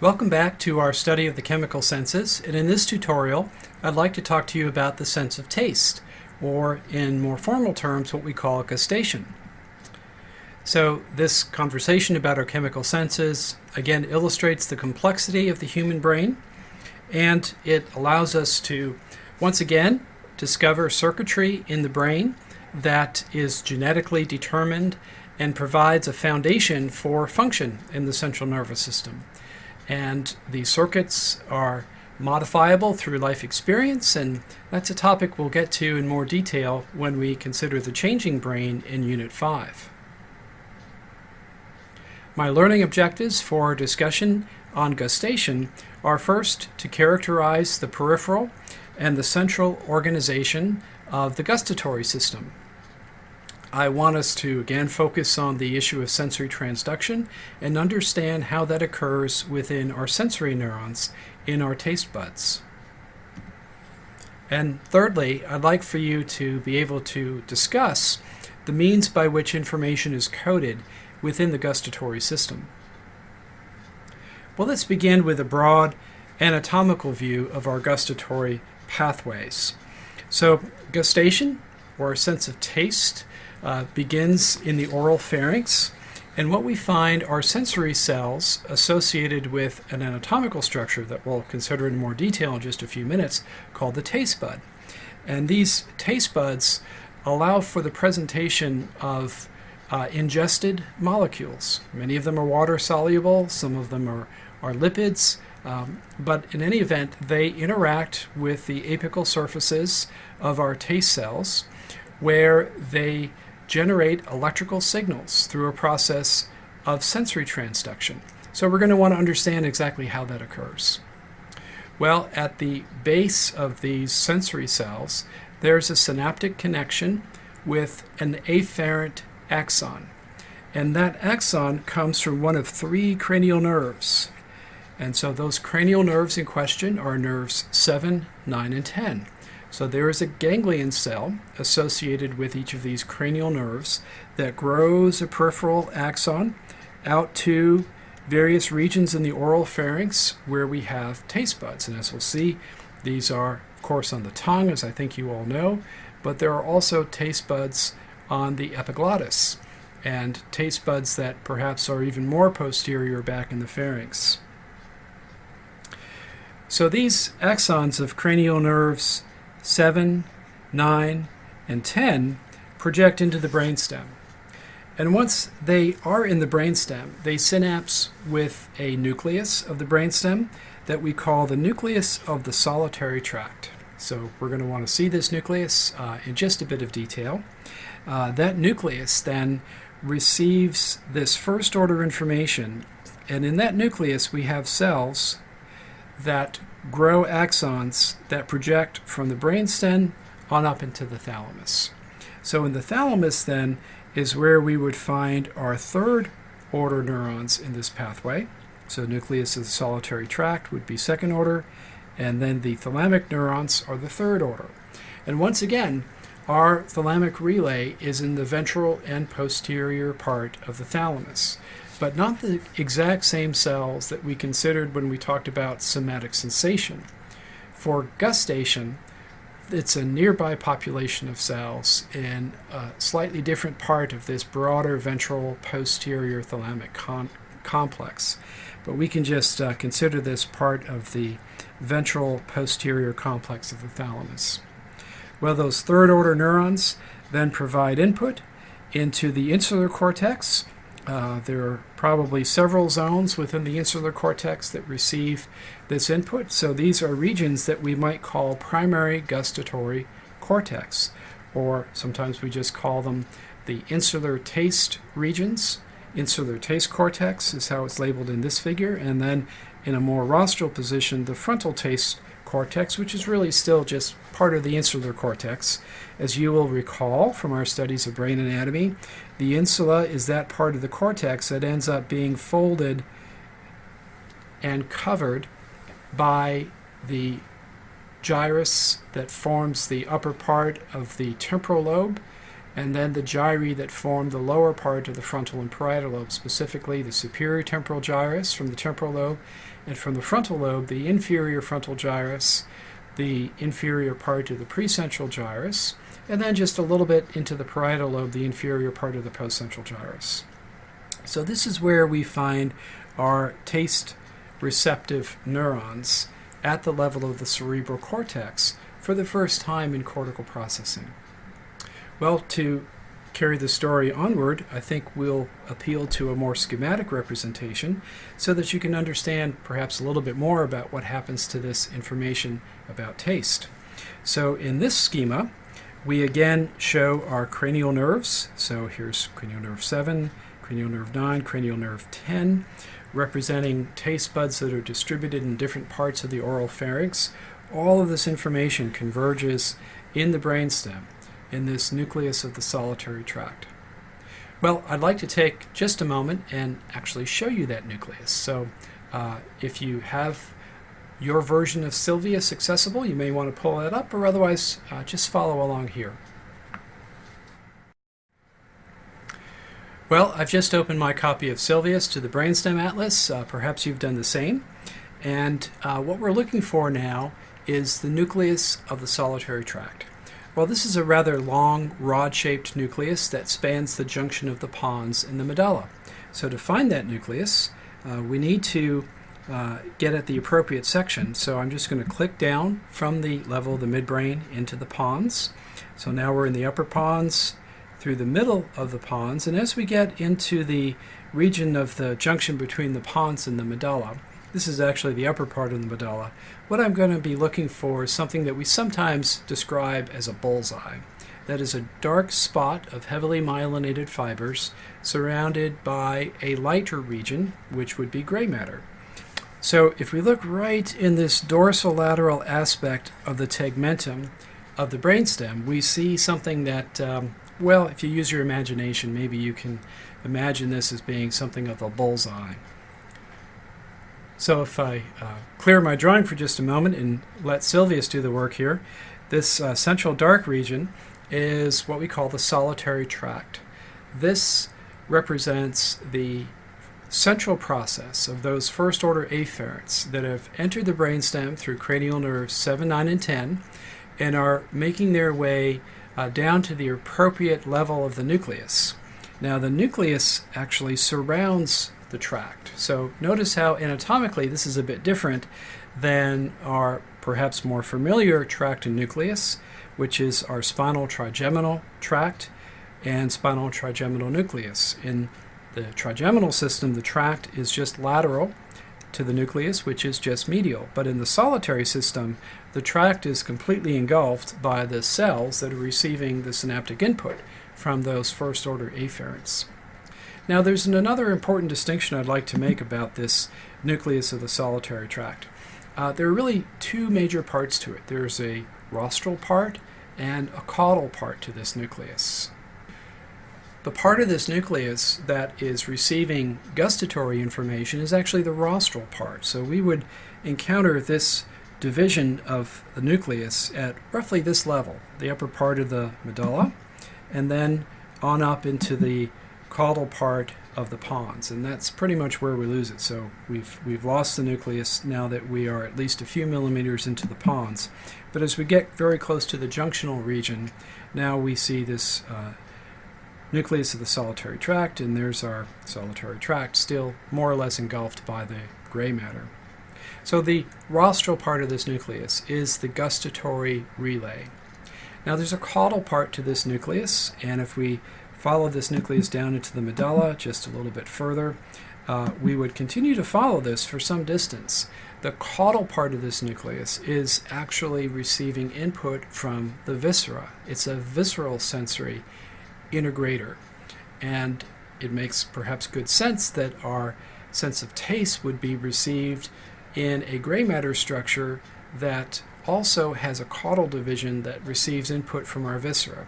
Welcome back to our study of the chemical senses, and in this tutorial I'd like to talk to you about the sense of taste, or in more formal terms what we call gustation. So this conversation about our chemical senses again illustrates the complexity of the human brain, and it allows us to once again discover circuitry in the brain that is genetically determined and provides a foundation for function in the central nervous system. And these circuits are modifiable through life experience, and that's a topic we'll get to in more detail when we consider the changing brain in Unit 5. My learning objectives for our discussion on gustation are first to characterize the peripheral and the central organization of the gustatory system. I want us to again focus on the issue of sensory transduction and understand how that occurs within our sensory neurons in our taste buds. And thirdly, I'd like for you to be able to discuss the means by which information is coded within the gustatory system. Well, let's begin with a broad anatomical view of our gustatory pathways. So gustation, or a sense of taste, begins in the oral pharynx, and what we find are sensory cells associated with an anatomical structure that we'll consider in more detail in just a few minutes, called the taste bud. And these taste buds allow for the presentation of ingested molecules. Many of them are water soluble, some of them are lipids, but in any event they interact with the apical surfaces of our taste cells, where they generate electrical signals through a process of sensory transduction. So we're going to want to understand exactly how that occurs. Well, at the base of these sensory cells, there's a synaptic connection with an afferent axon. And that axon comes from one of three cranial nerves. And so those cranial nerves in question are nerves 7, 9, and 10. So there is a ganglion cell associated with each of these cranial nerves that grows a peripheral axon out to various regions in the oral pharynx where we have taste buds. And as we'll see, these are, of course, on the tongue, as I think you all know, but there are also taste buds on the epiglottis, and taste buds that perhaps are even more posterior back in the pharynx. So these axons of cranial nerves 7, 9, and 10 project into the brainstem. And once they are in the brainstem, they synapse with a nucleus of the brainstem that we call the nucleus of the solitary tract. So we're going to want to see this nucleus in just a bit of detail. That nucleus then receives this first order information, and in that nucleus we have cells that grow axons that project from the brainstem on up into the thalamus. So in the thalamus then is where we would find our third order neurons in this pathway. So nucleus of the solitary tract would be second order, and then the thalamic neurons are the third order. And once again, our thalamic relay is in the ventral and posterior part of the thalamus, but not the exact same cells that we considered when we talked about somatic sensation. For gustation, it's a nearby population of cells in a slightly different part of this broader ventral posterior thalamic complex. But we can just consider this part of the ventral posterior complex of the thalamus. Well, those third order neurons then provide input into the insular cortex. There are probably several zones within the insular cortex that receive this input. So these are regions that we might call primary gustatory cortex, or sometimes we just call them the insular taste regions. Insular taste cortex is how it's labeled in this figure, and then in a more rostral position, the frontal taste cortex, which is really still just part of the insular cortex. As you will recall from our studies of brain anatomy, the insula is that part of the cortex that ends up being folded and covered by the gyrus that forms the upper part of the temporal lobe, and then the gyri that form the lower part of the frontal and parietal lobe, specifically the superior temporal gyrus from the temporal lobe, and from the frontal lobe, the inferior frontal gyrus, the inferior part of the precentral gyrus, and then just a little bit into the parietal lobe, the inferior part of the postcentral gyrus. So this is where we find our taste receptive neurons at the level of the cerebral cortex for the first time in cortical processing. Well, to carry the story onward, I think we'll appeal to a more schematic representation so that you can understand perhaps a little bit more about what happens to this information about taste. So in this schema, we again show our cranial nerves. So here's cranial nerve 7, cranial nerve 9, cranial nerve 10, representing taste buds that are distributed in different parts of the oral pharynx. All of this information converges in the brainstem, in this nucleus of the solitary tract. Well, I'd like to take just a moment and actually show you that nucleus. So if you have your version of Sylvius accessible, you may want to pull that up, or otherwise just follow along here. Well, I've just opened my copy of Sylvius to the Brainstem Atlas. Perhaps you've done the same. And what we're looking for now is the nucleus of the solitary tract. Well, this is a rather long, rod-shaped nucleus that spans the junction of the pons and the medulla. So to find that nucleus, we need to get at the appropriate section. So I'm just going to click down from the level of the midbrain into the pons. So now we're in the upper pons, through the middle of the pons, and as we get into the region of the junction between the pons and the medulla, this is actually the upper part of the medulla, what I'm going to be looking for is something that we sometimes describe as a bullseye. That is a dark spot of heavily myelinated fibers surrounded by a lighter region, which would be gray matter. So if we look right in this dorsolateral aspect of the tegmentum of the brainstem, we see something that well, if you use your imagination, maybe you can imagine this as being something of a bullseye. So if I clear my drawing for just a moment and let Sylvius do the work here, this central dark region is what we call the solitary tract. This represents the central process of those first-order afferents that have entered the brainstem through cranial nerves 7, 9, and 10 and are making their way down to the appropriate level of the nucleus. Now the nucleus actually surrounds the tract. So notice how anatomically this is a bit different than our perhaps more familiar tract and nucleus, which is our spinal trigeminal tract and spinal trigeminal nucleus. In the trigeminal system, the tract is just lateral to the nucleus, which is just medial. But in the solitary system, the tract is completely engulfed by the cells that are receiving the synaptic input from those first-order afferents. Now, there's another important distinction I'd like to make about this nucleus of the solitary tract. There are really two major parts to it. There's a rostral part and a caudal part to this nucleus. The part of this nucleus that is receiving gustatory information is actually the rostral part. So we would encounter this division of the nucleus at roughly this level, the upper part of the medulla, and then on up into the caudal part of the pons, and that's pretty much where we lose it. So we've lost the nucleus now that we are at least a few millimeters into the pons. But as we get very close to the junctional region, now we see this nucleus of the solitary tract, and there's our solitary tract still more or less engulfed by the gray matter. So the rostral part of this nucleus is the gustatory relay. Now there's a caudal part to this nucleus, and if we follow this nucleus down into the medulla just a little bit further, we would continue to follow this for some distance. The caudal part of this nucleus is actually receiving input from the viscera. It's a visceral sensory integrator, and it makes perhaps good sense that our sense of taste would be received in a gray matter structure that also has a caudal division that receives input from our viscera,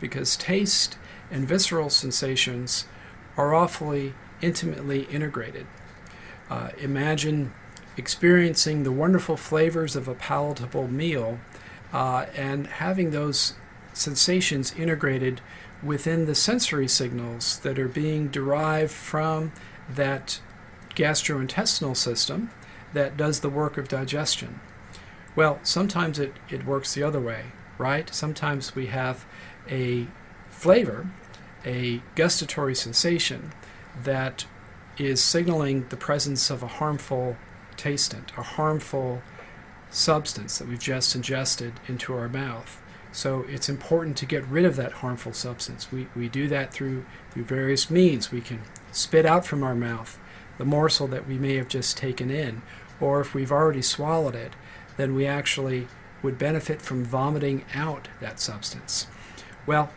because taste and visceral sensations are awfully intimately integrated. Imagine experiencing the wonderful flavors of a palatable meal and having those sensations integrated within the sensory signals that are being derived from that gastrointestinal system that does the work of digestion. Well, sometimes it works the other way, right? Sometimes we have a flavor, a gustatory sensation that is signaling the presence of a harmful tastant, a harmful substance that we've just ingested into our mouth. So it's important to get rid of that harmful substance. We do that through various means. We can spit out from our mouth the morsel that we may have just taken in, or if we've already swallowed it, then we actually would benefit from vomiting out that substance. Well,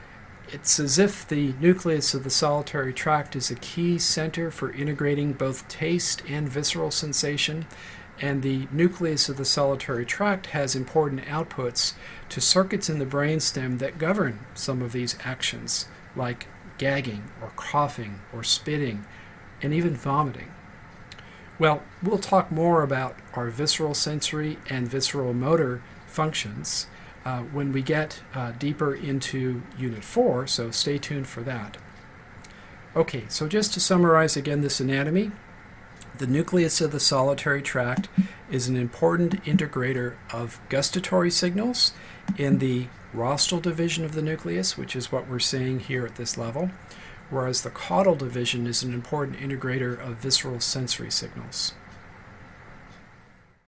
it's as if the nucleus of the solitary tract is a key center for integrating both taste and visceral sensation, and the nucleus of the solitary tract has important outputs to circuits in the brainstem that govern some of these actions, like gagging or coughing or spitting and even vomiting. Well, we'll talk more about our visceral sensory and visceral motor functions when we get deeper into Unit 4, so stay tuned for that. Okay, so just to summarize again this anatomy, the nucleus of the solitary tract is an important integrator of gustatory signals in the rostral division of the nucleus, which is what we're seeing here at this level, whereas the caudal division is an important integrator of visceral sensory signals.